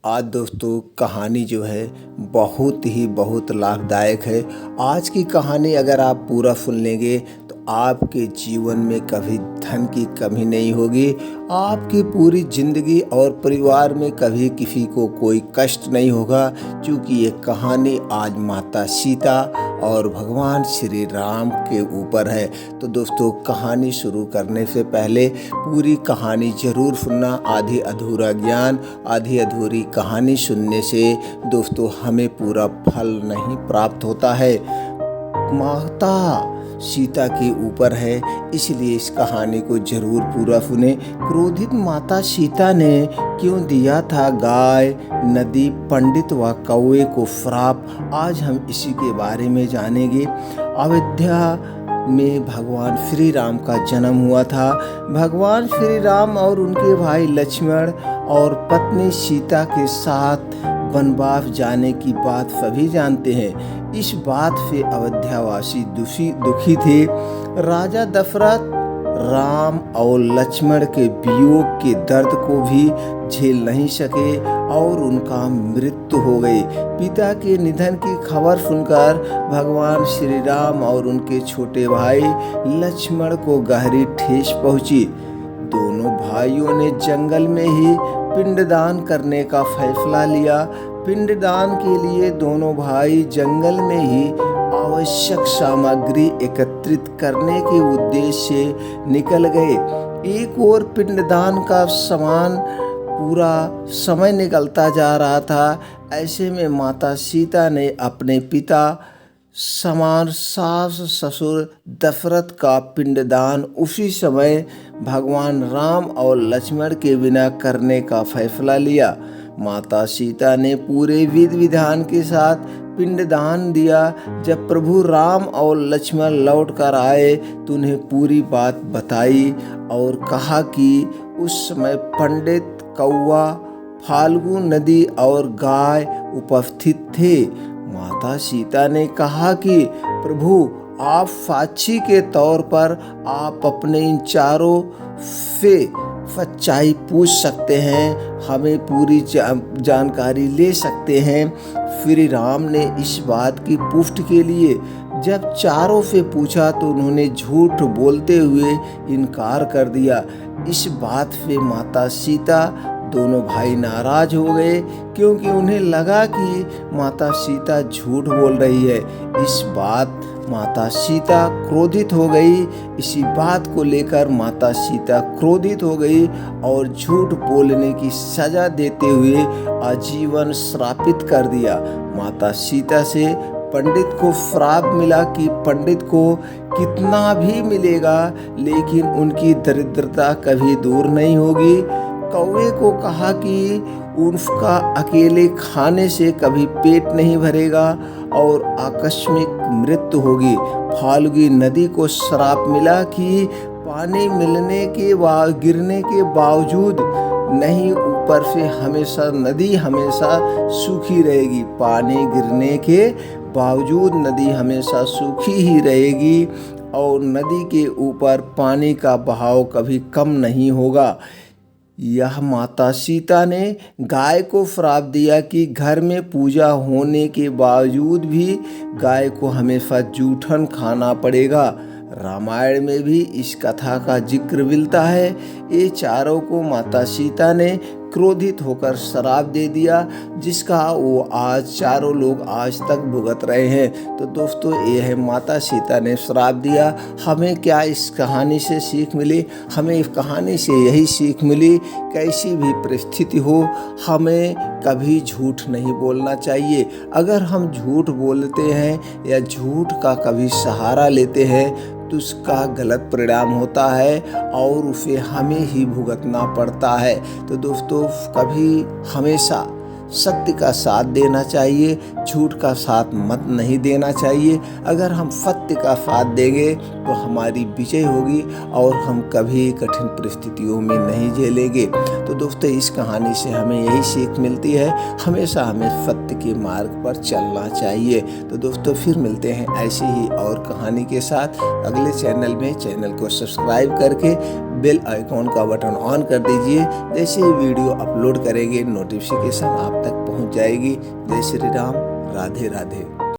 आज दोस्तों कहानी जो है बहुत लाभदायक है। आज की कहानी अगर आप पूरा सुन लेंगे तो आपके जीवन में कभी धन की कमी नहीं होगी। आपकी पूरी जिंदगी और परिवार में कभी किसी को कोई कष्ट नहीं होगा, क्योंकि ये कहानी आज माता सीता और भगवान श्री राम के ऊपर है। तो दोस्तों कहानी शुरू करने से पहले पूरी कहानी जरूर सुनना। आधी अधूरा ज्ञान, आधी अधूरी कहानी सुनने से दोस्तों हमें पूरा फल नहीं प्राप्त होता है। माता सीता के ऊपर है, इसलिए इस कहानी को जरूर पूरा सुने। क्रोधित माता सीता ने क्यों दिया था गाय, नदी, पंडित व कौवे को श्राप, आज हम इसी के बारे में जानेंगे। अयोध्या में भगवान श्री राम का जन्म हुआ था। भगवान श्री राम और उनके भाई लक्ष्मण और पत्नी सीता के साथ वनवास जाने की बात सभी जानते हैं। इस बात से अयोध्यावासी दुखी थे। राजा दशरथ राम और लक्ष्मण के वियोग के दर्द को भी झेल नहीं सके और उनका मृत्यु हो गई। पिता के निधन की खबर सुनकर भगवान श्री राम और उनके छोटे भाई लक्ष्मण को गहरी ठेस पहुंची। दोनों भाइयों ने जंगल में ही पिंडदान करने का फैसला लिया। पिंडदान के लिए दोनों भाई जंगल में ही आवश्यक सामग्री एकत्रित करने के उद्देश्य से निकल गए। एक और पिंडदान का सामान पूरा समय निकलता जा रहा था। ऐसे में माता सीता ने अपने पिता समान सास ससुर दशरथ का पिंडदान उसी समय भगवान राम और लक्ष्मण के बिना करने का फैसला लिया। माता सीता ने पूरे विधि विधान के साथ पिंडदान दिया। जब प्रभु राम और लक्ष्मण लौट कर आए तो उन्हें पूरी बात बताई और कहा कि उस समय पंडित, कौवा, फाल्गु नदी और गाय उपस्थित थे। माता सीता ने कहा कि प्रभु आप साक्षी के तौर पर आप अपने इन चारों से सच्चाई पूछ सकते हैं, हमें पूरी जानकारी ले सकते हैं। श्री राम ने इस बात की पुष्टि के लिए जब चारों से पूछा तो उन्होंने झूठ बोलते हुए इनकार कर दिया। इस बात से माता सीता दोनों भाई नाराज हो गए, क्योंकि उन्हें लगा कि माता सीता झूठ बोल रही है। इस बात माता सीता क्रोधित हो गई। इसी बात को लेकर माता सीता क्रोधित हो गई और झूठ बोलने की सजा देते हुए आजीवन श्रापित कर दिया। माता सीता से पंडित को श्राप मिला कि पंडित को कितना भी मिलेगा लेकिन उनकी दरिद्रता कभी दूर नहीं होगी। कौवे को कहा कि उसका अकेले खाने से कभी पेट नहीं भरेगा और आकस्मिक मृत्यु होगी। फाल्गु नदी को श्राप मिला कि पानी मिलने के गिरने के बावजूद नहीं, ऊपर से हमेशा नदी हमेशा सूखी रहेगी। पानी गिरने के बावजूद नदी हमेशा सूखी ही रहेगी और नदी के ऊपर पानी का बहाव कभी कम नहीं होगा। यह माता सीता ने गाय को श्राप दिया कि घर में पूजा होने के बावजूद भी गाय को हमेशा जूठन खाना पड़ेगा। रामायण में भी इस कथा का जिक्र मिलता है। ये चारों को माता सीता ने क्रोधित होकर श्राप दे दिया, जिसका वो आज चारों लोग आज तक भुगत रहे हैं। तो दोस्तों ये है माता सीता ने श्राप दिया। हमें क्या इस कहानी से सीख मिली? हमें इस कहानी से यही सीख मिली, कैसी भी परिस्थिति हो हमें कभी झूठ नहीं बोलना चाहिए। अगर हम झूठ बोलते हैं या झूठ का कभी सहारा लेते हैं तो उसका गलत परिणाम होता है और उसे हमें ही भुगतना पड़ता है। तो दोस्तों कभी हमेशा सत्य का साथ देना चाहिए, झूठ का साथ मत नहीं देना चाहिए। अगर हम सत्य का साथ देंगे तो हमारी विजय होगी और हम कभी कठिन परिस्थितियों में नहीं झेलेंगे। तो दोस्तों इस कहानी से हमें यही सीख मिलती है, हमेशा हमें सत्य के मार्ग पर चलना चाहिए। तो दोस्तों फिर मिलते हैं ऐसी ही और कहानी के साथ अगले चैनल में। चैनल को सब्सक्राइब करके बेल आइकॉन का बटन ऑन कर दीजिए। जैसे ही वीडियो अपलोड करेंगे नोटिफिकेशन आप तक पहुंच जाएगी। जय श्री राम, राधे राधे।